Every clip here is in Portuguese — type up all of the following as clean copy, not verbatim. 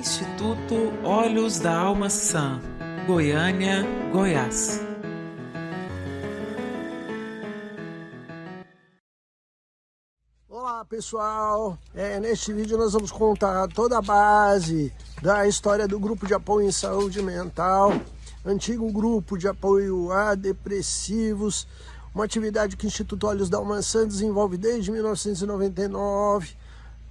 Instituto Olhos da Alma Sã, Goiânia, Goiás. Olá pessoal, neste vídeo nós vamos contar toda a base da história do Grupo de Apoio em Saúde Mental, antigo grupo de apoio a depressivos, uma atividade que o Instituto Olhos da Alma Sã desenvolve desde 1999,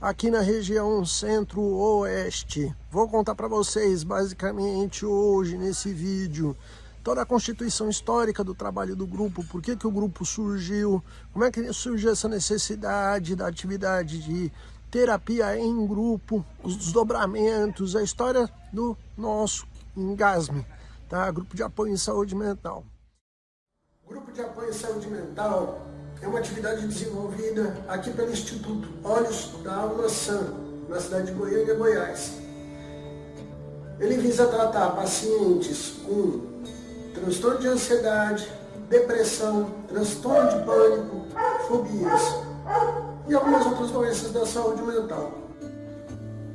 aqui na região centro-oeste. Vou contar para vocês basicamente hoje nesse vídeo toda a constituição histórica do trabalho do grupo, por que o grupo surgiu, como é que surgiu essa necessidade da atividade de terapia em grupo, os desdobramentos, a história do nosso Engasme, tá? Grupo de Apoio em Saúde Mental. O Grupo de Apoio em Saúde Mental é uma atividade desenvolvida aqui pelo Instituto Olhos da Alma Sã, na cidade de Goiânia, Goiás. Ele visa tratar pacientes com transtorno de ansiedade, depressão, transtorno de pânico, fobias e algumas outras doenças da saúde mental.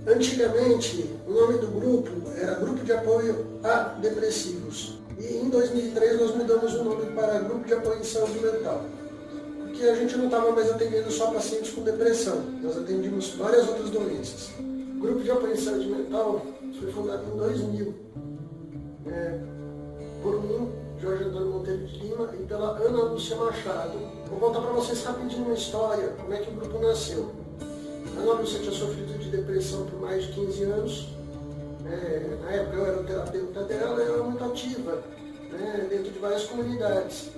Antigamente, o nome do grupo era Grupo de Apoio a Depressivos. E em 2003 nós mudamos o nome para Grupo de Apoio em Saúde Mental. Porque a gente não estava mais atendendo só pacientes com depressão, nós atendíamos várias outras doenças. O Grupo de Apoio em Saúde Mental foi fundado em 2000. Por mim, Jorge Antônio Monteiro de Lima, e pela Ana Lúcia Machado. Vou contar para vocês rapidinho uma história, como é que o grupo nasceu. A Ana Lúcia tinha sofrido de depressão por mais de 15 anos. Na época eu era o terapeuta dela, ela era muito ativa, dentro de várias comunidades,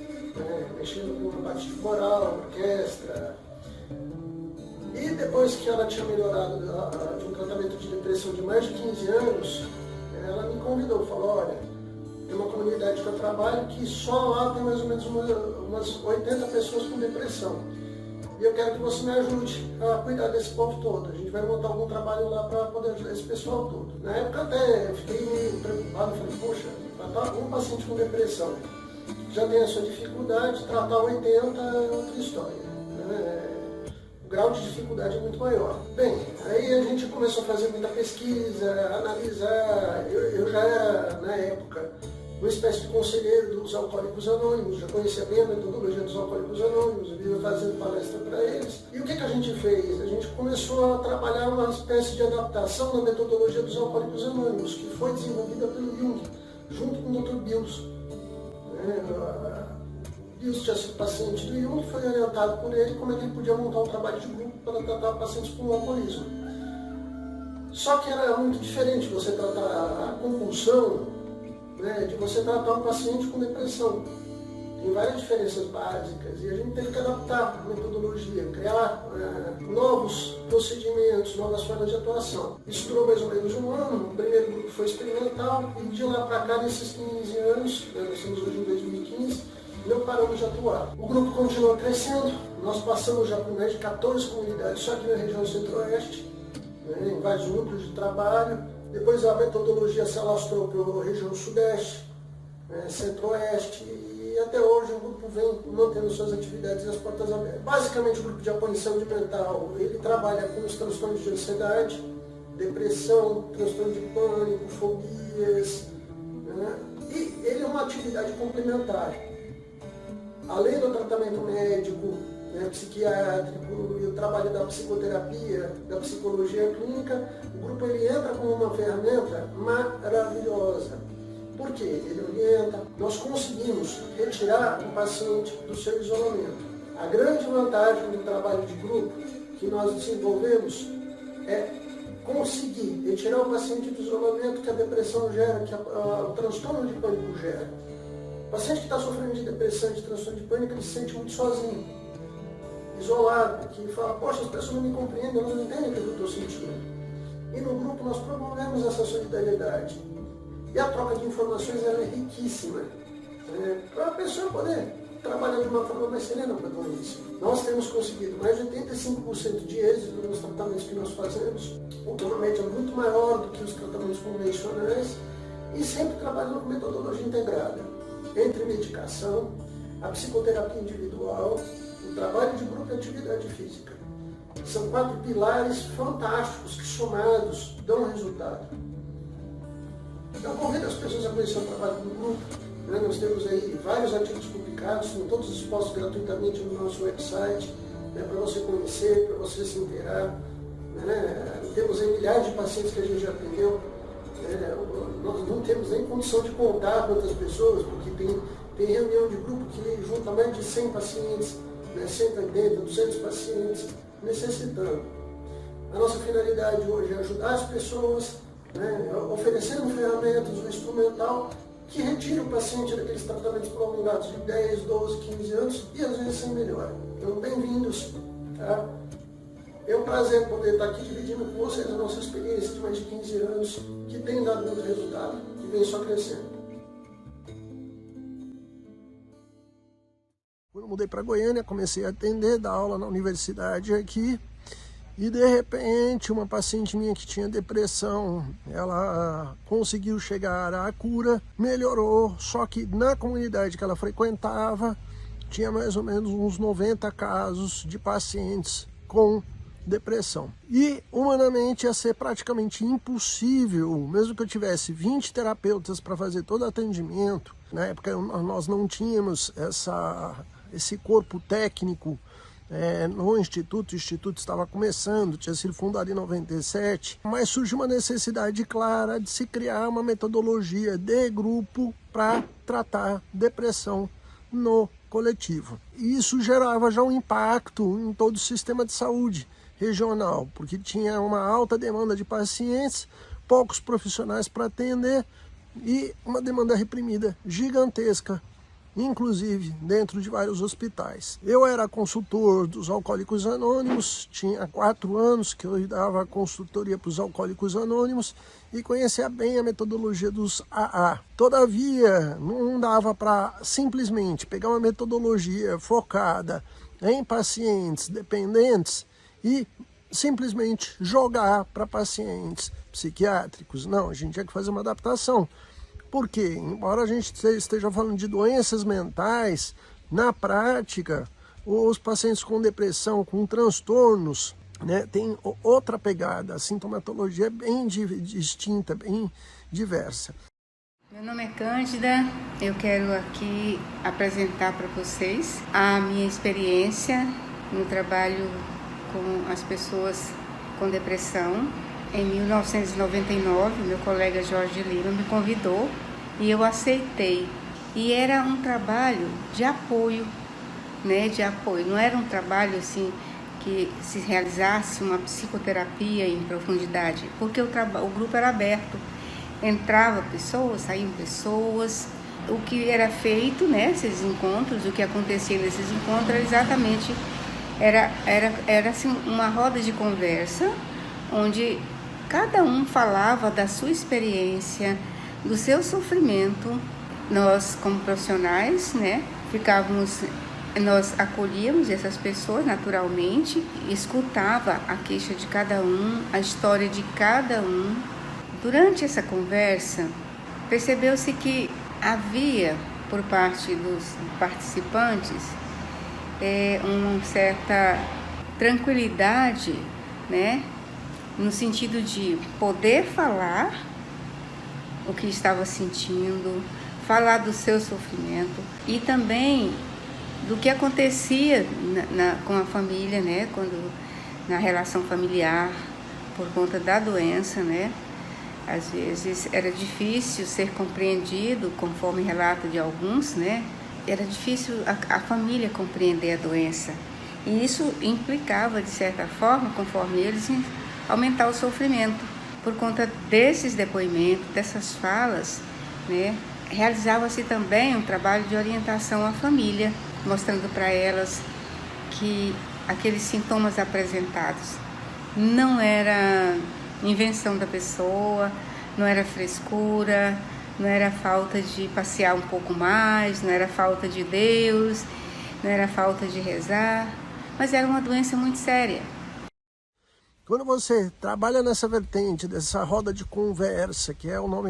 mexendo com a parte de coral, orquestra. E depois que ela tinha melhorado de um tratamento de depressão de mais de 15 anos, ela me convidou, falou, olha, tem uma comunidade que eu trabalho que só lá tem mais ou menos umas 80 pessoas com depressão. E eu quero que você me ajude a cuidar desse povo todo. A gente vai montar algum trabalho lá para poder ajudar esse pessoal todo. Na época até eu fiquei meio preocupado, falei, poxa, tratar um paciente com depressão já tem a sua dificuldade, tratar 80 é outra história. O grau de dificuldade é muito maior. Bem, aí a gente começou a fazer muita pesquisa, analisar. Eu já era, na época, uma espécie de conselheiro dos Alcoólicos Anônimos, já conhecia bem a metodologia dos Alcoólicos Anônimos, eu ia fazendo palestra para eles. E o que a gente fez? A gente começou a trabalhar uma espécie de adaptação da metodologia dos Alcoólicos Anônimos, que foi desenvolvida pelo Jung, junto com o Dr. Bills. Bills tinha sido paciente do Jung, foi orientado por ele como é que ele podia montar um trabalho de grupo para tratar pacientes com alcoolismo. Só que era muito diferente você tratar a compulsão, de você tratar um paciente com depressão. Tem várias diferenças básicas e a gente teve que adaptar a metodologia, criar novos procedimentos, novas formas de atuação. Isso durou mais ou menos um ano, o primeiro grupo foi experimental e de lá para cá, nesses 15 anos, nós estamos hoje em 2015, não paramos de atuar. O grupo continua crescendo, nós passamos já por mais de 14 comunidades só aqui na região centro-oeste, em vários núcleos de trabalho. Depois a metodologia se alastrou para a região sudeste, centro-oeste, e até hoje o grupo vem mantendo suas atividades e as portas abertas. Basicamente o grupo de apoio em saúde mental, ele trabalha com os transtornos de ansiedade, depressão, transtorno de pânico, fobias, e ele é uma atividade complementar. Além do tratamento médico, psiquiátrico e o trabalho da psicoterapia, da psicologia clínica, o grupo ele entra como uma ferramenta maravilhosa. Por quê? Ele orienta, nós conseguimos retirar o paciente do seu isolamento. A grande vantagem do trabalho de grupo que nós desenvolvemos é conseguir retirar o paciente do isolamento que a depressão gera, que o transtorno de pânico gera. O paciente que está sofrendo de depressão, de transtorno de pânico, ele se sente muito sozinho, isolado, que fala, poxa, as pessoas não me compreendem, elas não entendem o que eu estou sentindo. E no grupo nós promovemos essa solidariedade. E a troca de informações ela é riquíssima, para a pessoa poder trabalhar de uma forma mais serena com a doença. Nós temos conseguido mais de 85% de êxito nos tratamentos que nós fazemos, uma média muito maior do que os tratamentos convencionais, e sempre trabalhando com metodologia integrada, entre medicação, a psicoterapia individual, o trabalho de grupo e atividade física. São 4 pilares fantásticos que, somados, dão resultado. Então, convido as pessoas a conhecer o trabalho do grupo. Né? Nós temos aí vários artigos publicados, são todos expostos gratuitamente no nosso website, né? Para você conhecer, para você se inteirar. Né? Temos aí milhares de pacientes que a gente já atendeu. Nós não temos nem condição de contar quantas pessoas, porque tem reunião de grupo que junta mais de 100 pacientes, né? 180, 200 pacientes necessitando. A nossa finalidade hoje é ajudar as pessoas, né? Oferecendo ferramentas, um instrumental que retire o paciente daqueles tratamentos prolongados de 10, 12, 15 anos e às vezes sem melhora. Então, bem-vindos. Tá? É um prazer poder estar aqui dividindo com vocês a nossa experiência de mais de 15 anos, que tem dado muito resultado, que vem só crescendo. Quando eu mudei para Goiânia, comecei a atender, dar aula na universidade aqui, e de repente uma paciente minha que tinha depressão, ela conseguiu chegar à cura, melhorou, só que na comunidade que ela frequentava, tinha mais ou menos uns 90 casos de pacientes com depressão. E humanamente ia ser praticamente impossível, mesmo que eu tivesse 20 terapeutas para fazer todo o atendimento, na época nós não tínhamos esse corpo técnico no Instituto. O Instituto estava começando, tinha sido fundado em 97, mas surgiu uma necessidade clara de se criar uma metodologia de grupo para tratar depressão no coletivo. E isso gerava já um impacto em todo o sistema de saúde regional, porque tinha uma alta demanda de pacientes, poucos profissionais para atender e uma demanda reprimida gigantesca, inclusive dentro de vários hospitais. Eu era consultor dos Alcoólicos Anônimos, tinha 4 anos que eu dava consultoria para os Alcoólicos Anônimos e conhecia bem a metodologia dos AA. Todavia, não dava para simplesmente pegar uma metodologia focada em pacientes dependentes e simplesmente jogar para pacientes psiquiátricos. Não, a gente tinha que fazer uma adaptação. Porque, embora a gente esteja falando de doenças mentais, na prática, os pacientes com depressão, com transtornos, né, tem outra pegada, a sintomatologia é bem distinta, bem diversa. Meu nome é Cândida, eu quero aqui apresentar para vocês a minha experiência no trabalho com as pessoas com depressão. Em 1999, meu colega Jorge Lima me convidou e eu aceitei. E era um trabalho de apoio, né? De apoio. Não era um trabalho assim que se realizasse uma psicoterapia em profundidade, porque o grupo era aberto. Entrava pessoas, saíam pessoas. O que era feito nesses encontros, o que acontecia nesses encontros era exatamente era assim, uma roda de conversa onde cada um falava da sua experiência, do seu sofrimento. Nós, como profissionais, né, nós acolhíamos essas pessoas naturalmente, escutava a queixa de cada um, a história de cada um. Durante essa conversa, percebeu-se que havia, por parte dos participantes, uma certa tranquilidade, né, no sentido de poder falar o que estava sentindo, falar do seu sofrimento e também do que acontecia com a família, né, na relação familiar, por conta da doença, né. Às vezes era difícil ser compreendido, conforme relato de alguns, né, era difícil a família compreender a doença. E isso implicava, de certa forma, conforme eles, em aumentar o sofrimento. Por conta desses depoimentos, dessas falas, né, realizava-se também um trabalho de orientação à família, mostrando para elas que aqueles sintomas apresentados não era invenção da pessoa, não era frescura, não era falta de passear um pouco mais, não era falta de Deus, não era falta de rezar, mas era uma doença muito séria. Quando você trabalha nessa vertente, dessa roda de conversa, que é o nome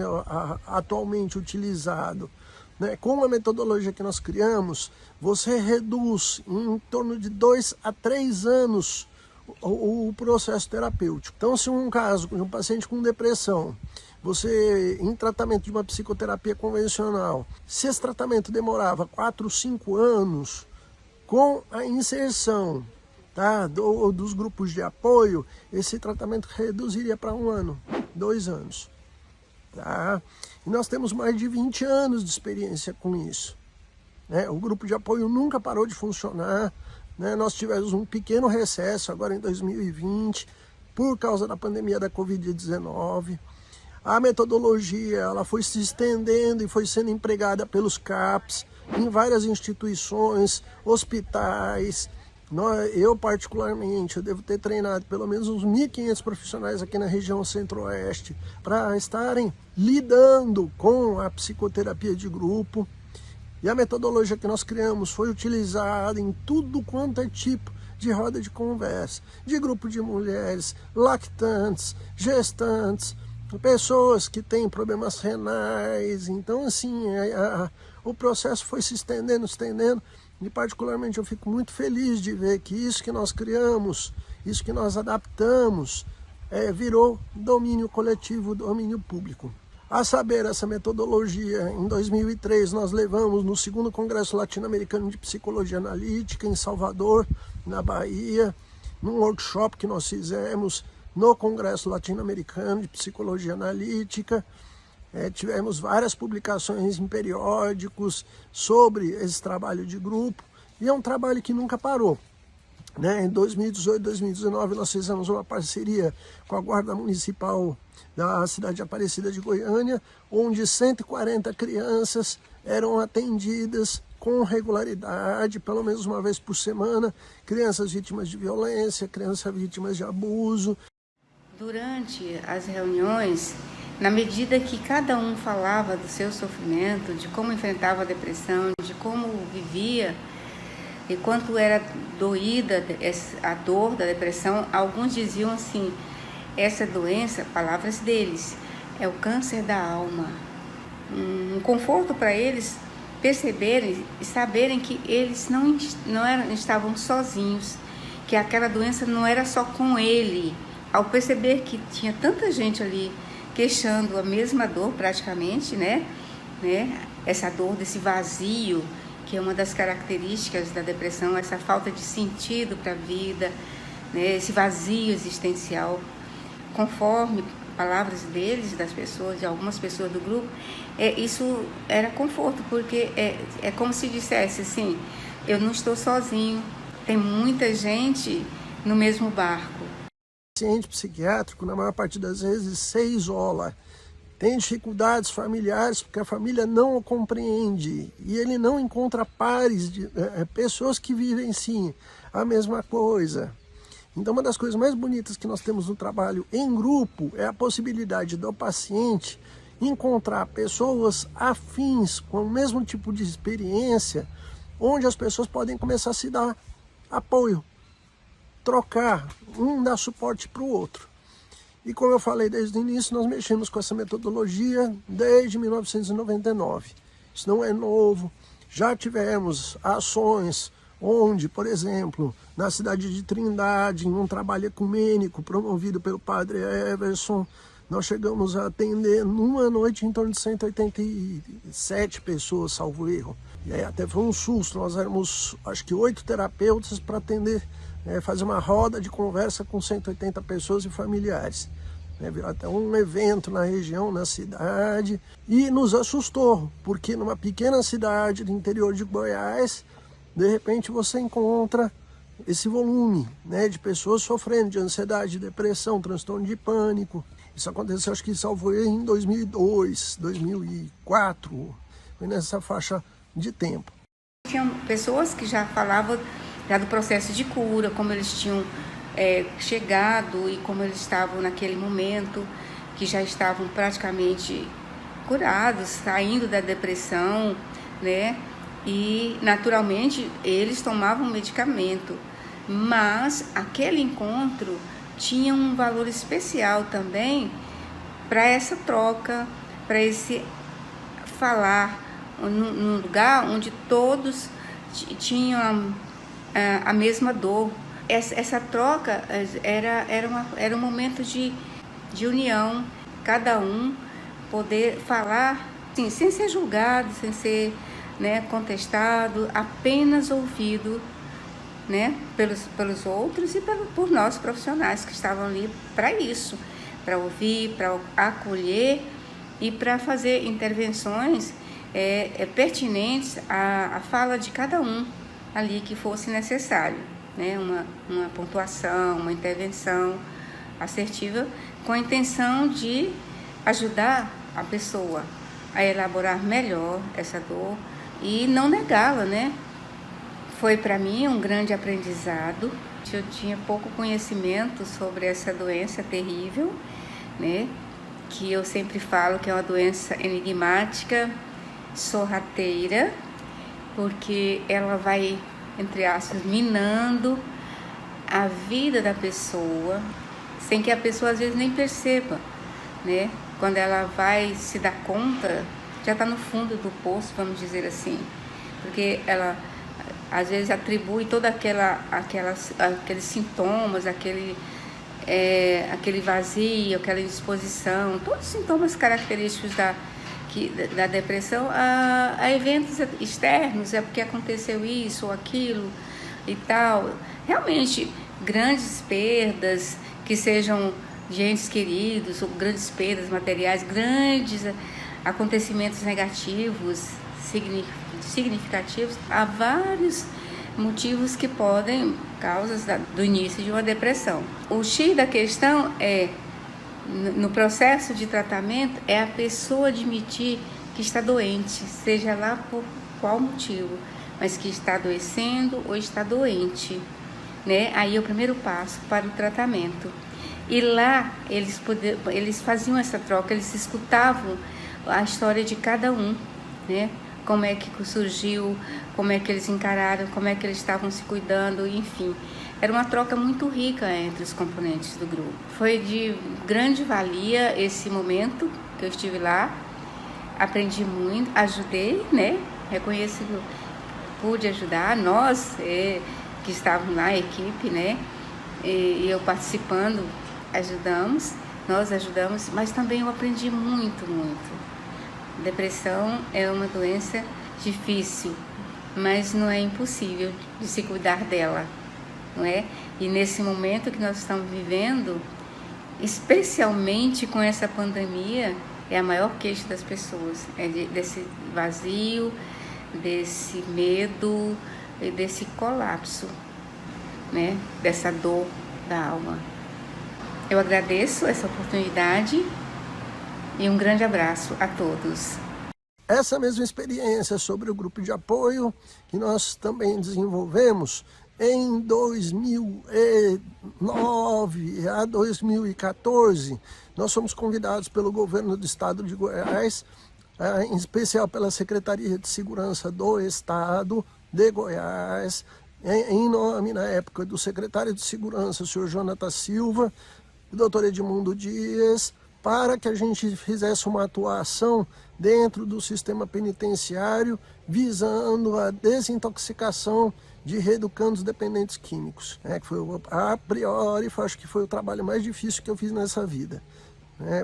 atualmente utilizado, né, com a metodologia que nós criamos, você reduz em torno de 2 a 3 anos o processo terapêutico. Então, se um caso de um paciente com depressão, você em tratamento de uma psicoterapia convencional, se esse tratamento demorava 4, 5 anos, com a inserção, tá, dos grupos de apoio, esse tratamento reduziria para 1 ano, 2 anos. Tá? E nós temos mais de 20 anos de experiência com isso. Né? O grupo de apoio nunca parou de funcionar. Né? Nós tivemos um pequeno recesso agora em 2020, por causa da pandemia da Covid-19. A metodologia ela foi se estendendo e foi sendo empregada pelos CAPs em várias instituições, hospitais. Eu particularmente, eu devo ter treinado pelo menos uns 1.500 profissionais aqui na região centro-oeste para estarem lidando com a psicoterapia de grupo. E a metodologia que nós criamos foi utilizada em tudo quanto é tipo de roda de conversa, de grupo de mulheres, lactantes, gestantes, pessoas que têm problemas renais. Então, assim, o processo foi se estendendo, e particularmente eu fico muito feliz de ver que isso que nós criamos, isso que nós adaptamos, virou domínio coletivo, domínio público. A saber, essa metodologia, em 2003, nós levamos no 2º Congresso Latino-Americano de Psicologia Analítica, em Salvador, na Bahia, num workshop que nós fizemos no Congresso Latino-Americano de Psicologia Analítica. Tivemos várias publicações em periódicos sobre esse trabalho de grupo, e é um trabalho que nunca parou. Né? Em 2018, 2019, nós fizemos uma parceria com a Guarda Municipal da cidade de Aparecida de Goiânia, onde 140 crianças eram atendidas com regularidade, pelo menos uma vez por semana, crianças vítimas de violência, crianças vítimas de abuso. Durante as reuniões, na medida que cada um falava do seu sofrimento, de como enfrentava a depressão, de como vivia e quanto era doída a dor da depressão, alguns diziam assim: essa doença, palavras deles, é o câncer da alma. Um conforto para eles perceberem e saberem que eles não estavam sozinhos, que aquela doença não era só com ele. Ao perceber que tinha tanta gente ali queixando a mesma dor praticamente, né? Essa dor desse vazio, que é uma das características da depressão, essa falta de sentido para a vida, né? Esse vazio existencial. Conforme palavras deles, das pessoas, de algumas pessoas do grupo, isso era conforto, porque é como se dissesse assim: eu não estou sozinho, tem muita gente no mesmo barco. O paciente psiquiátrico, na maior parte das vezes, se isola, tem dificuldades familiares porque a família não o compreende e ele não encontra pares, pessoas que vivem sim a mesma coisa. Então, uma das coisas mais bonitas que nós temos no trabalho em grupo é a possibilidade do paciente encontrar pessoas afins com o mesmo tipo de experiência, onde as pessoas podem começar a se dar apoio, trocar, um dar suporte para o outro. E como eu falei desde o início, nós mexemos com essa metodologia desde 1999. Isso não é novo. Já tivemos ações onde, por exemplo, na cidade de Trindade, em um trabalho ecumênico promovido pelo padre Everson, nós chegamos a atender numa noite em torno de 187 pessoas, salvo erro. E aí até foi um susto, nós éramos acho que 8 terapeutas para atender, fazer uma roda de conversa com 180 pessoas e familiares. Virou até um evento na região, na cidade, e nos assustou, porque numa pequena cidade do interior de Goiás, de repente você encontra esse volume, de pessoas sofrendo de ansiedade, depressão, transtorno de pânico. Isso aconteceu, acho que salvo erro, em 2002, 2004, foi nessa faixa de tempo. Tinham pessoas que já falavam já do processo de cura, como eles tinham chegado e como eles estavam naquele momento, que já estavam praticamente curados, saindo da depressão, né? E naturalmente eles tomavam medicamento, mas aquele encontro tinha um valor especial também para essa troca, para esse falar num lugar onde todos tinham a mesma dor, essa troca era um momento de união, cada um poder falar assim, sem ser julgado, sem ser, né, contestado, apenas ouvido, né, pelos outros e por nós profissionais que estavam ali para isso, para ouvir, para acolher e para fazer intervenções pertinentes à fala de cada um ali que fosse necessário, né, uma pontuação, uma intervenção assertiva com a intenção de ajudar a pessoa a elaborar melhor essa dor e não negá-la, né? Foi para mim um grande aprendizado. Eu tinha pouco conhecimento sobre essa doença terrível, né? Que eu sempre falo que é uma doença enigmática, sorrateira, porque ela vai, entre aspas, minando a vida da pessoa, sem que a pessoa às vezes nem perceba, né? Quando ela vai se dar conta, já está no fundo do poço, vamos dizer assim, porque ela às vezes atribui toda aqueles sintomas, aquele vazio, aquela indisposição, todos os sintomas característicos da depressão a eventos externos, é porque aconteceu isso ou aquilo e tal. Realmente, grandes perdas, que sejam de entes queridos, ou grandes perdas materiais, grandes acontecimentos negativos, significativos, há vários motivos que podem causas do início de uma depressão. O X da questão no processo de tratamento, é a pessoa admitir que está doente, seja lá por qual motivo, mas que está adoecendo ou está doente, né? Aí é o primeiro passo para o tratamento. E lá eles faziam essa troca, eles escutavam a história de cada um, né? Como é que surgiu, como é que eles encararam, como é que eles estavam se cuidando, enfim. Era uma troca muito rica entre os componentes do grupo. Foi de grande valia esse momento que eu estive lá. Aprendi muito, ajudei, né? Reconheço que pude ajudar, nós que estávamos lá, a equipe, né? E eu participando, nós ajudamos, mas também eu aprendi muito, muito. Depressão é uma doença difícil, mas não é impossível de se cuidar dela, não é? E nesse momento que nós estamos vivendo, especialmente com essa pandemia, é a maior queixa das pessoas, desse vazio, desse medo e desse colapso, né? Dessa dor da alma. Eu agradeço essa oportunidade e um grande abraço a todos. Essa mesma experiência sobre o grupo de apoio que nós também desenvolvemos em 2009 a 2014, nós fomos convidados pelo governo do estado de Goiás, em especial pela Secretaria de Segurança do Estado de Goiás, em nome, na época, do secretário de Segurança, o senhor Jonathan Silva, e o doutor Edmundo Dias, para que a gente fizesse uma atuação dentro do sistema penitenciário, visando a desintoxicação de reeducandos dependentes químicos. Que foi, a priori, acho que foi o trabalho mais difícil que eu fiz nessa vida.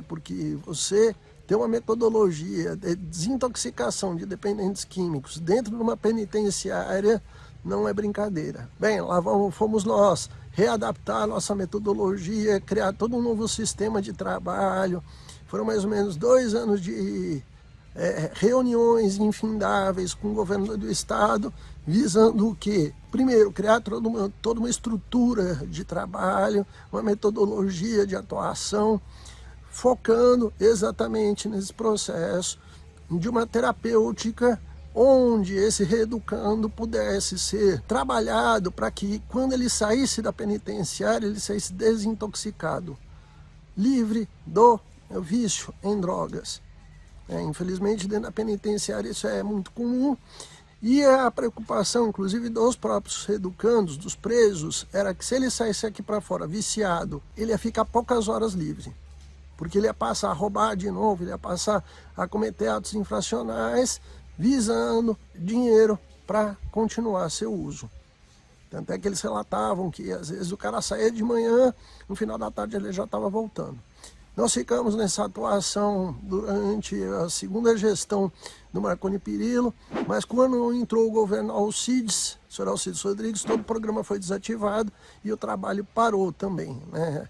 Porque você ter uma metodologia de desintoxicação de dependentes químicos dentro de uma penitenciária não é brincadeira. Bem, lá fomos nós readaptar a nossa metodologia, criar todo um novo sistema de trabalho. Foram mais ou menos 2 anos de reuniões infindáveis com o governo do estado, visando o quê? Primeiro, criar toda uma estrutura de trabalho, uma metodologia de atuação, focando exatamente nesse processo de uma terapêutica onde esse reeducando pudesse ser trabalhado para que, quando ele saísse da penitenciária, ele saísse desintoxicado, livre do vício em drogas. Infelizmente, dentro da penitenciária isso é muito comum, e a preocupação, inclusive, dos próprios reeducandos, dos presos, era que se ele saísse aqui para fora viciado, ele ia ficar poucas horas livre, porque ele ia passar a roubar de novo, ele ia passar a cometer atos infracionais, visando dinheiro para continuar seu uso. Tanto é que eles relatavam que às vezes o cara saía de manhã, no final da tarde ele já estava voltando. Nós ficamos nessa atuação durante a segunda gestão do Marconi Perillo, mas quando entrou o governo Alcides, o senhor Alcides Rodrigues, todo o programa foi desativado e o trabalho parou também, né?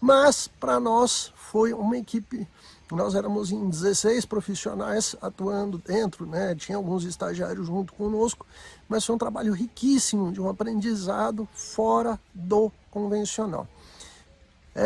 Mas para nós foi uma equipe, nós éramos em 16 profissionais atuando dentro, né? Tinha alguns estagiários junto conosco, mas foi um trabalho riquíssimo de um aprendizado fora do convencional.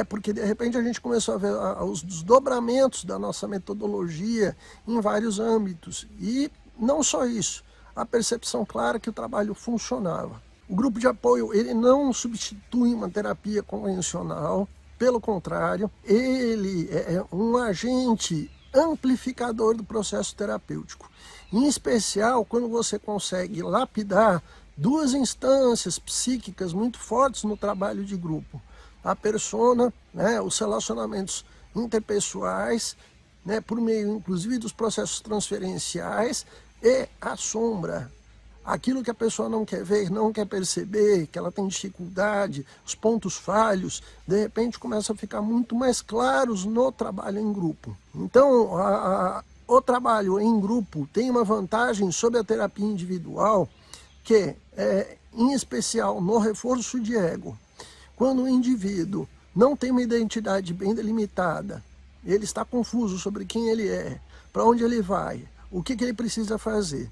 Porque de repente a gente começou a ver os desdobramentos da nossa metodologia em vários âmbitos. E não só isso, a percepção clara que o trabalho funcionava. O grupo de apoio, ele não substitui uma terapia convencional, pelo contrário, ele é um agente amplificador do processo terapêutico. Em especial quando você consegue lapidar duas instâncias psíquicas muito fortes no trabalho de grupo. A persona, né, os relacionamentos interpessoais, né, por meio inclusive dos processos transferenciais, e a sombra, aquilo que a pessoa não quer ver, não quer perceber, que ela tem dificuldade, os pontos falhos, de repente começam a ficar muito mais claros no trabalho em grupo. Então, o trabalho em grupo tem uma vantagem sobre a terapia individual, que é, em especial, no reforço de ego. Quando o indivíduo não tem uma identidade bem delimitada, ele está confuso sobre quem ele é, para onde ele vai, o que ele precisa fazer.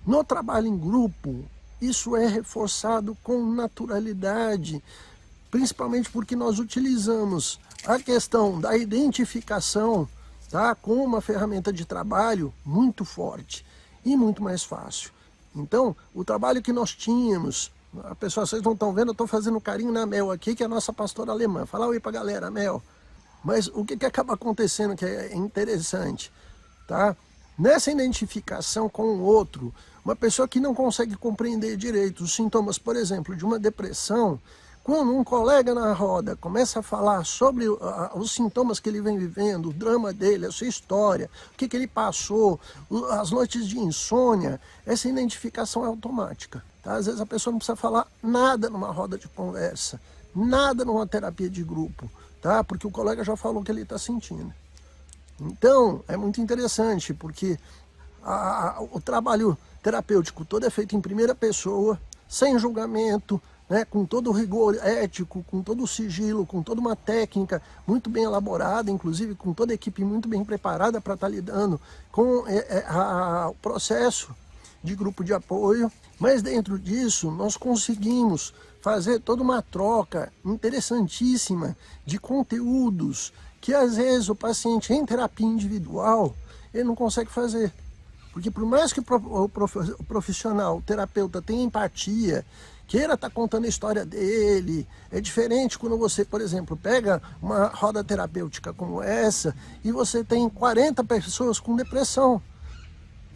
No trabalho em grupo, isso é reforçado com naturalidade, principalmente porque nós utilizamos a questão da identificação, tá, com uma ferramenta de trabalho muito forte e muito mais fácil. Então, o trabalho que nós tínhamos, pessoal, vocês não estão vendo, eu estou fazendo carinho na Mel aqui, que é a nossa pastora alemã. Fala oi pra galera, Mel. Mas o que acaba acontecendo que é interessante, tá? Nessa identificação com o outro, uma pessoa que não consegue compreender direito os sintomas, por exemplo, de uma depressão, quando um colega na roda começa a falar sobre os sintomas que ele vem vivendo, o drama dele, a sua história, o que ele passou, as noites de insônia, essa identificação é automática. Tá? Às vezes a pessoa não precisa falar nada numa roda de conversa, nada numa terapia de grupo, tá? Porque o colega já falou o que ele está sentindo. Então, é muito interessante, porque o trabalho terapêutico todo é feito em primeira pessoa, sem julgamento, né, com todo o rigor ético, com todo o sigilo, com toda uma técnica muito bem elaborada, inclusive com toda a equipe muito bem preparada para estar lidando com o processo de grupo de apoio. Mas dentro disso, nós conseguimos fazer toda uma troca interessantíssima de conteúdos que às vezes o paciente em terapia individual, ele não consegue fazer. Porque por mais que o profissional, o terapeuta tenha empatia, queira estar contando a história dele, é diferente quando você, por exemplo, pega uma roda terapêutica como essa e você tem 40 pessoas com depressão.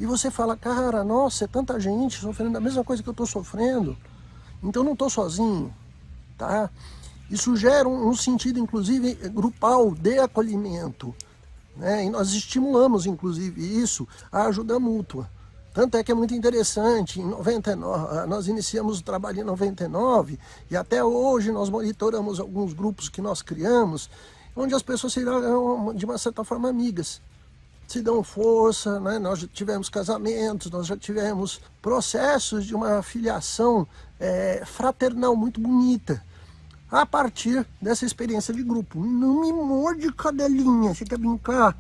E você fala, cara, nossa, é tanta gente sofrendo a mesma coisa que eu estou sofrendo, então eu não estou sozinho, tá? Isso gera um sentido, inclusive, grupal de acolhimento, né? E nós estimulamos, inclusive, isso, a ajuda mútua. Tanto é que é muito interessante, em 99, nós iniciamos o trabalho em 99, e até hoje nós monitoramos alguns grupos que nós criamos, onde as pessoas serão, de uma certa forma, amigas. Se dão força, né? Nós já tivemos casamentos, nós já tivemos processos de uma filiação fraternal muito bonita, a partir dessa experiência de grupo. Não me morde, cadelinha, você quer brincar?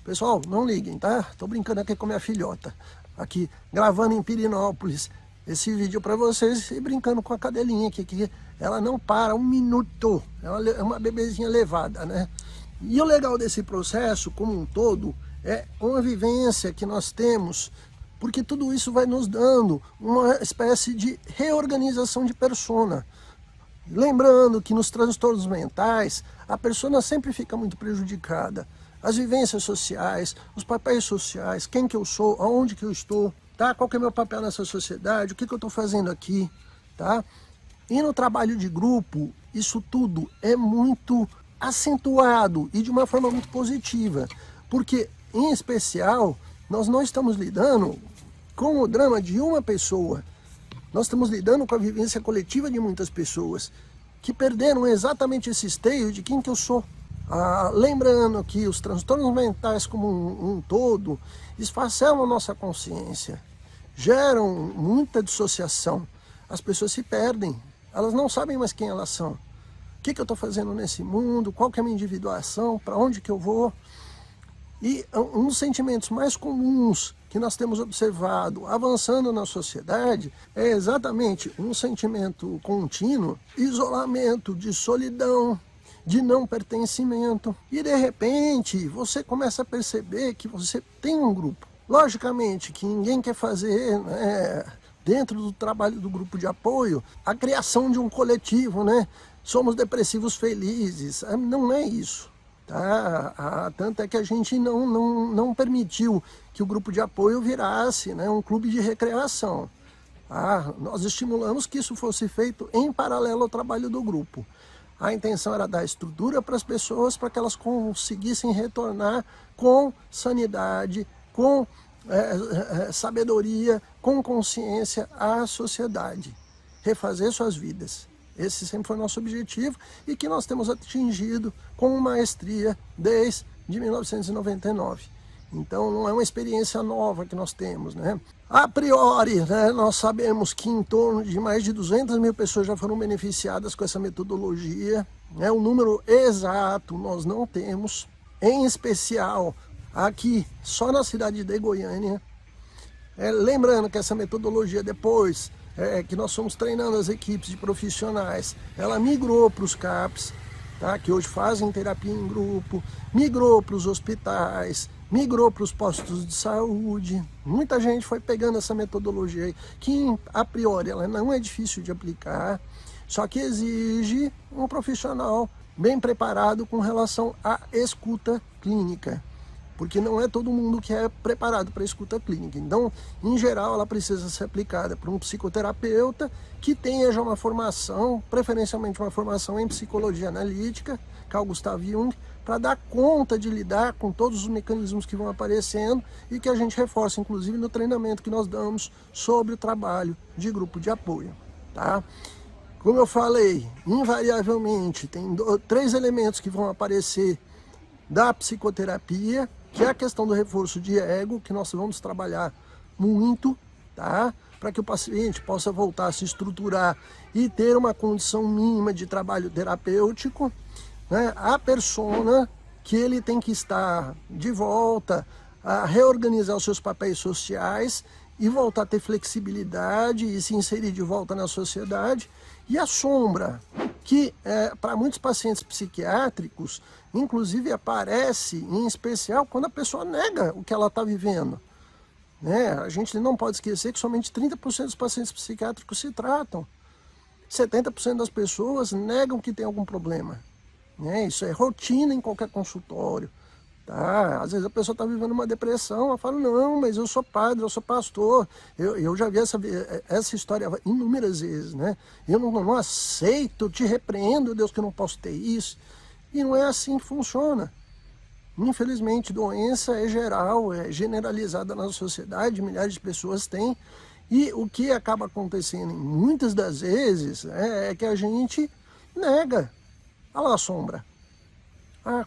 Pessoal, não liguem, tá? Tô brincando aqui com minha filhota, aqui gravando em Pirinópolis esse vídeo para vocês e brincando com a cadelinha aqui, que ela não para um minuto, ela é uma bebezinha levada, né? E o legal desse processo como um todo é uma vivência que nós temos, porque tudo isso vai nos dando uma espécie de reorganização de persona. Lembrando que nos transtornos mentais, a persona sempre fica muito prejudicada. As vivências sociais, os papéis sociais, quem que eu sou, aonde que eu estou, tá? Qual que é o meu papel nessa sociedade, o que que eu estou fazendo aqui, tá? E no trabalho de grupo, isso tudo é muito acentuado e de uma forma muito positiva, porque, em especial, nós não estamos lidando com o drama de uma pessoa. Nós estamos lidando com a vivência coletiva de muitas pessoas que perderam exatamente esse esteio de quem que eu sou. Lembrando que os transtornos mentais como um todo esfacelam a nossa consciência, geram muita dissociação. As pessoas se perdem, elas não sabem mais quem elas são. O que eu estou fazendo nesse mundo, qual que é a minha individuação, para onde que eu vou. E um dos sentimentos mais comuns que nós temos observado avançando na sociedade é exatamente um sentimento contínuo, isolamento, de solidão, de não pertencimento. E de repente você começa a perceber que você tem um grupo. Logicamente que ninguém quer fazer, né, dentro do trabalho do grupo de apoio, a criação de um coletivo, né? Somos depressivos felizes. Não é isso. Tá? Tanto é que a gente não permitiu que o grupo de apoio virasse, né, um clube de recreação. Nós estimulamos que isso fosse feito em paralelo ao trabalho do grupo. A intenção era dar estrutura para as pessoas, para que elas conseguissem retornar com sanidade, com sabedoria, com consciência à sociedade, refazer suas vidas. Esse sempre foi o nosso objetivo e que nós temos atingido com maestria desde 1999. Então não é uma experiência nova que nós temos, né? A priori, né, nós sabemos que em torno de mais de 200 mil pessoas já foram beneficiadas com essa metodologia. Né? O número exato nós não temos, em especial aqui só na cidade de Goiânia. Lembrando que essa metodologia depois que nós fomos treinando as equipes de profissionais, ela migrou para os CAPs, tá? Que hoje fazem terapia em grupo, migrou para os hospitais, migrou para os postos de saúde. Muita gente foi pegando essa metodologia aí, que a priori ela não é difícil de aplicar, só que exige um profissional bem preparado com relação à escuta clínica. Porque não é todo mundo que é preparado para a escuta clínica. Então, em geral, ela precisa ser aplicada por um psicoterapeuta que tenha já uma formação, preferencialmente uma formação em psicologia analítica, Carl Gustav Jung, para dar conta de lidar com todos os mecanismos que vão aparecendo e que a gente reforça, inclusive, no treinamento que nós damos sobre o trabalho de grupo de apoio. Tá? Como eu falei, invariavelmente, tem 3 elementos que vão aparecer da psicoterapia, que é a questão do reforço de ego, que nós vamos trabalhar muito, tá? Para que o paciente possa voltar a se estruturar e ter uma condição mínima de trabalho terapêutico, né? A persona, que ele tem que estar de volta a reorganizar os seus papéis sociais e voltar a ter flexibilidade e se inserir de volta na sociedade. E a sombra, que para muitos pacientes psiquiátricos, inclusive aparece em especial quando a pessoa nega o que ela está vivendo. Né? A gente não pode esquecer que somente 30% dos pacientes psiquiátricos se tratam. 70% das pessoas negam que tem algum problema. Né? Isso é rotina em qualquer consultório. Tá? Às vezes a pessoa está vivendo uma depressão, ela fala, não, mas eu sou padre, eu sou pastor. Eu já vi essa história inúmeras vezes, né? Eu não aceito, eu te repreendo, Deus, que eu não posso ter isso. E não é assim que funciona. Infelizmente, doença é geral, é generalizada na sociedade, milhares de pessoas têm. E o que acaba acontecendo muitas das vezes é que a gente nega. Olha lá a sombra.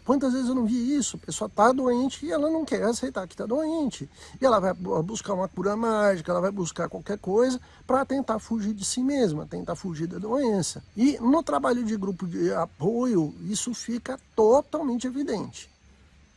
Quantas vezes eu não vi isso? A pessoa está doente e ela não quer aceitar que está doente. E ela vai buscar uma cura mágica, ela vai buscar qualquer coisa para tentar fugir de si mesma, tentar fugir da doença. E no trabalho de grupo de apoio, isso fica totalmente evidente.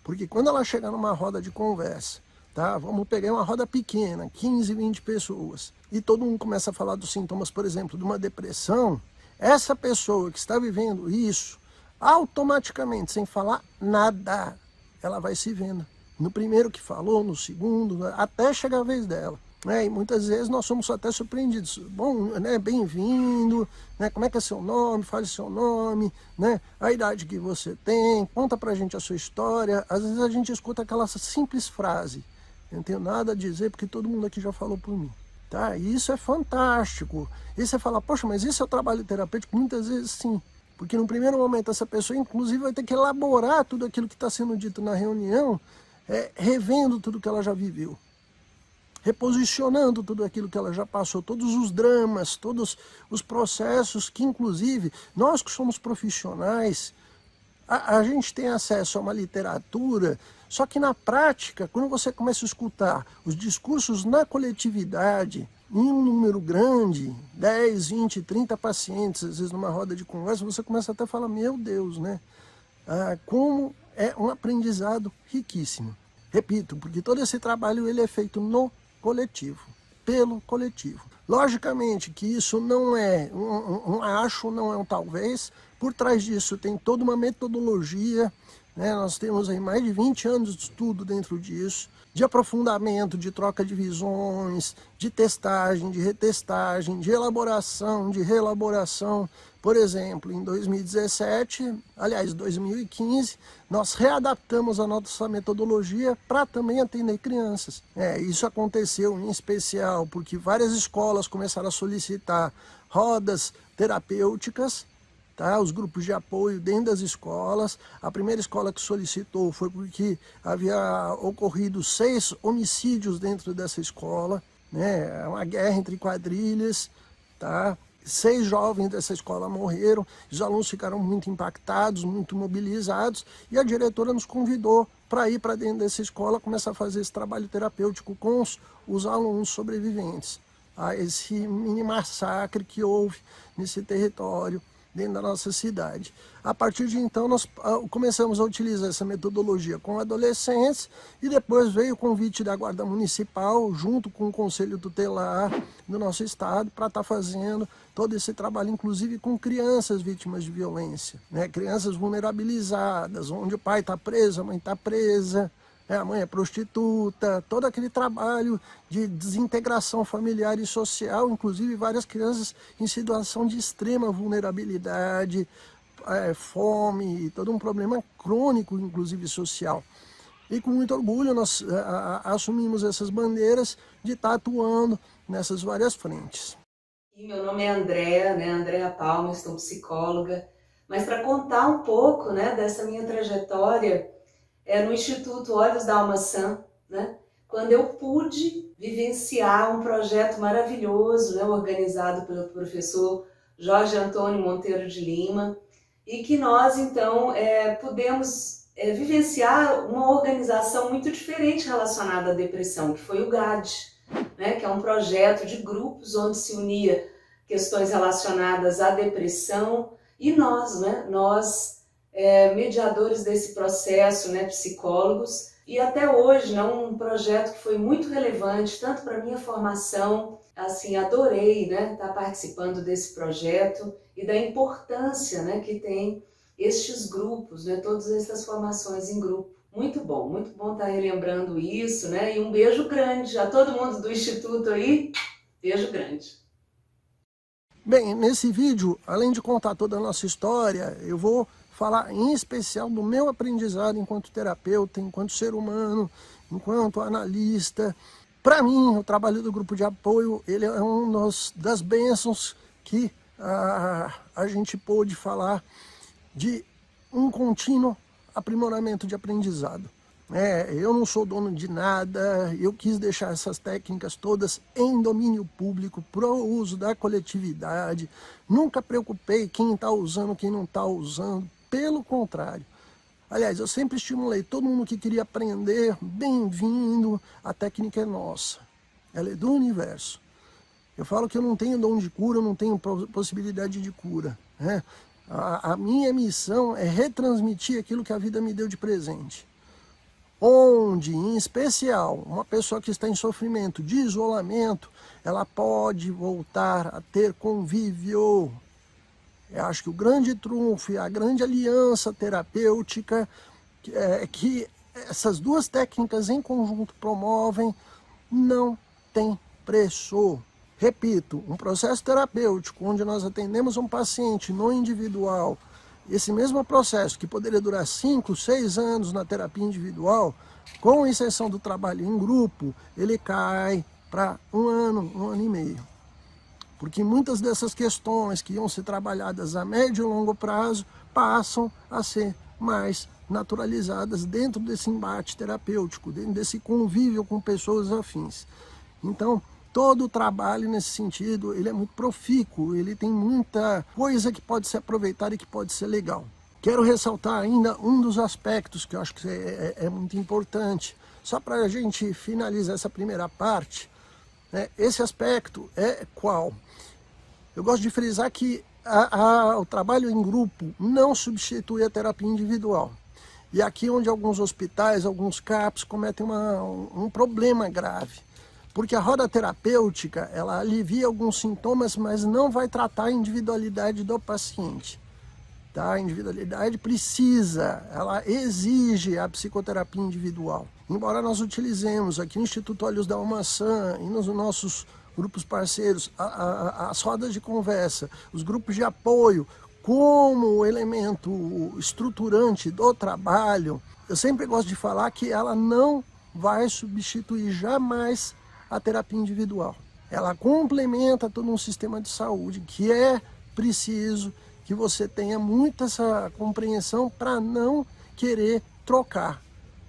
Porque quando ela chega numa roda de conversa, tá? Vamos pegar uma roda pequena, 15, 20 pessoas, e todo mundo começa a falar dos sintomas, por exemplo, de uma depressão, essa pessoa que está vivendo isso, automaticamente, sem falar nada, ela vai se vendo. No primeiro que falou, no segundo, até chegar a vez dela. E muitas vezes nós somos até surpreendidos. Bom, né, bem-vindo, né, como é que é seu nome, fale seu nome, né, a idade que você tem, conta pra gente a sua história. Às vezes a gente escuta aquela simples frase, eu não tenho nada a dizer porque todo mundo aqui já falou por mim. Tá? E isso é fantástico. E você fala, poxa, mas isso é o trabalho terapêutico? Muitas vezes sim. Porque no primeiro momento essa pessoa, inclusive, vai ter que elaborar tudo aquilo que está sendo dito na reunião, revendo tudo que ela já viveu. reposicionando tudo aquilo que ela já passou, todos os dramas, todos os processos que, inclusive, nós que somos profissionais, a gente tem acesso a uma literatura, só que na prática, quando você começa a escutar os discursos na coletividade, em um número grande, 10, 20, 30 pacientes, às vezes numa roda de conversa, você começa até a falar, meu Deus, né? Como é um aprendizado riquíssimo. Repito, porque todo esse trabalho ele é feito no coletivo, pelo coletivo. Logicamente que isso não é um acho, não é um talvez, por trás disso tem toda uma metodologia, né? Nós temos aí mais de 20 anos de estudo dentro disso, de aprofundamento, de troca de visões, de testagem, de retestagem, de elaboração, de reelaboração. Por exemplo, em 2017, aliás, 2015, nós readaptamos a nossa metodologia para também atender crianças. Isso aconteceu em especial porque várias escolas começaram a solicitar rodas terapêuticas, tá? Os grupos de apoio dentro das escolas. A primeira escola que solicitou foi porque havia ocorrido 6 homicídios dentro dessa escola, né? Uma guerra entre quadrilhas, tá? 6 jovens dessa escola morreram, os alunos ficaram muito impactados, muito mobilizados, e a diretora nos convidou para ir para dentro dessa escola, começar a fazer esse trabalho terapêutico com os alunos sobreviventes a esse mini massacre que houve nesse território, dentro da nossa cidade. A partir de então, nós começamos a utilizar essa metodologia com adolescentes e depois veio o convite da Guarda Municipal, junto com o Conselho Tutelar do nosso estado, para estar fazendo todo esse trabalho, inclusive com crianças vítimas de violência, né? Crianças vulnerabilizadas, onde o pai está preso, a mãe está presa, a mãe é prostituta, todo aquele trabalho de desintegração familiar e social, inclusive várias crianças em situação de extrema vulnerabilidade, fome, todo um problema crônico, inclusive social. E com muito orgulho nós assumimos essas bandeiras de estar atuando nessas várias frentes. E meu nome é Andréa, né? Andréa Palma, estou psicóloga, mas para contar um pouco, né, dessa minha trajetória, no Instituto Olhos da Alma Sã, né? Quando eu pude vivenciar um projeto maravilhoso, né? Organizado pelo professor Jorge Antônio Monteiro de Lima, e que nós, então, pudemos vivenciar uma organização muito diferente relacionada à depressão, que foi o GAD, né? Que é um projeto de grupos onde se unia questões relacionadas à depressão e nós, né? Nós, mediadores desse processo, né, psicólogos, e até hoje, né, um projeto que foi muito relevante, tanto para a minha formação, assim, adorei, né, estar participando desse projeto e da importância, né, que tem estes grupos, né, todas essas formações em grupo. Muito bom estar relembrando isso, né, e um beijo grande a todo mundo do Instituto aí, beijo grande. Bem, nesse vídeo, além de contar toda a nossa história, eu vou falar em especial do meu aprendizado enquanto terapeuta, enquanto ser humano, enquanto analista. Para mim, o trabalho do grupo de apoio, ele é uma das bênçãos que a gente pôde falar de um contínuo aprimoramento de aprendizado. Eu não sou dono de nada, eu quis deixar essas técnicas todas em domínio público, para o uso da coletividade. Nunca preocupei quem está usando, quem não está usando, pelo contrário. Aliás, eu sempre estimulei todo mundo que queria aprender, bem-vindo, a técnica é nossa, ela é do universo. Eu falo que eu não tenho dom de cura, eu não tenho possibilidade de cura, né? A minha missão é retransmitir aquilo que a vida me deu de presente. Onde, em especial, uma pessoa que está em sofrimento de isolamento, ela pode voltar a ter convívio. Eu acho que o grande trunfo e a grande aliança terapêutica que essas duas técnicas em conjunto promovem não tem preço. Repito, um processo terapêutico onde nós atendemos um paciente no individual, esse mesmo processo que poderia durar 5, 6 anos na terapia individual, com exceção do trabalho em grupo, ele cai para 1 ano, 1 ano e meio. Porque muitas dessas questões que iam ser trabalhadas a médio e longo prazo passam a ser mais naturalizadas dentro desse embate terapêutico, dentro desse convívio com pessoas afins. Então, todo o trabalho nesse sentido, ele é muito profícuo, ele tem muita coisa que pode ser aproveitada e que pode ser legal. Quero ressaltar ainda um dos aspectos que eu acho que é muito importante, só para a gente finalizar essa primeira parte, né? Esse aspecto é qual? Eu gosto de frisar que o trabalho em grupo não substitui a terapia individual. E aqui onde alguns hospitais, alguns CAPs cometem um problema grave. Porque a roda terapêutica, ela alivia alguns sintomas, mas não vai tratar a individualidade do paciente. Tá? A individualidade ela exige a psicoterapia individual. Embora nós utilizemos aqui no Instituto Olhos da Almaçã e nos nossos grupos parceiros, as rodas de conversa, os grupos de apoio, como elemento estruturante do trabalho, eu sempre gosto de falar que ela não vai substituir jamais a terapia individual. Ela complementa todo um sistema de saúde que é preciso que você tenha muito essa compreensão para não querer trocar.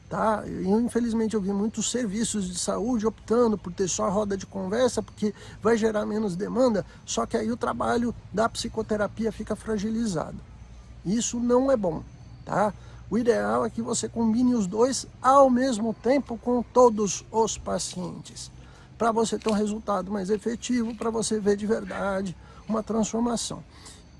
Tá? Infelizmente eu vi muitos serviços de saúde optando por ter só roda de conversa porque vai gerar menos demanda, só que aí o trabalho da psicoterapia fica fragilizado. Isso não é bom. Tá? O ideal é que você combine os dois ao mesmo tempo com todos os pacientes, para você ter um resultado mais efetivo, para você ver de verdade uma transformação.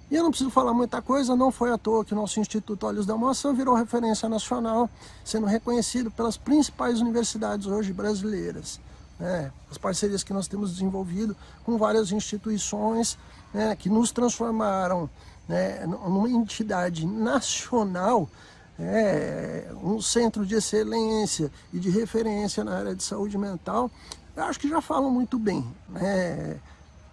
E eu não preciso falar muita coisa, não foi à toa que o nosso Instituto Olhos da Almaçã virou referência nacional, sendo reconhecido pelas principais universidades hoje brasileiras. Né? As parcerias que nós temos desenvolvido com várias instituições, né, que nos transformaram, né, numa entidade nacional, um centro de excelência e de referência na área de saúde mental, eu acho que já falam muito bem, né?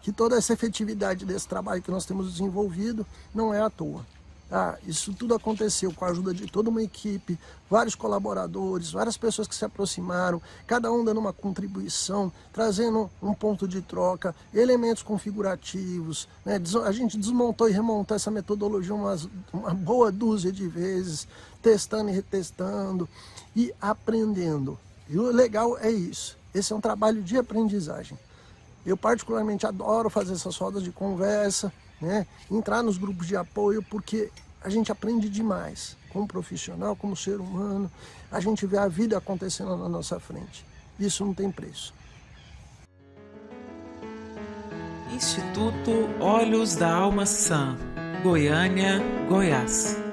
Que toda essa efetividade desse trabalho que nós temos desenvolvido não é à toa. Tá? Isso tudo aconteceu com a ajuda de toda uma equipe, vários colaboradores, várias pessoas que se aproximaram, cada um dando uma contribuição, trazendo um ponto de troca, elementos configurativos. Né? A gente desmontou e remontou essa metodologia uma boa dúzia de vezes, testando e retestando e aprendendo. E o legal é isso. Esse é um trabalho de aprendizagem. Eu particularmente adoro fazer essas rodas de conversa, né? Entrar nos grupos de apoio, porque a gente aprende demais, como profissional, como ser humano, a gente vê a vida acontecendo na nossa frente. Isso não tem preço. Instituto Olhos da Almaçã, Goiânia, Goiás.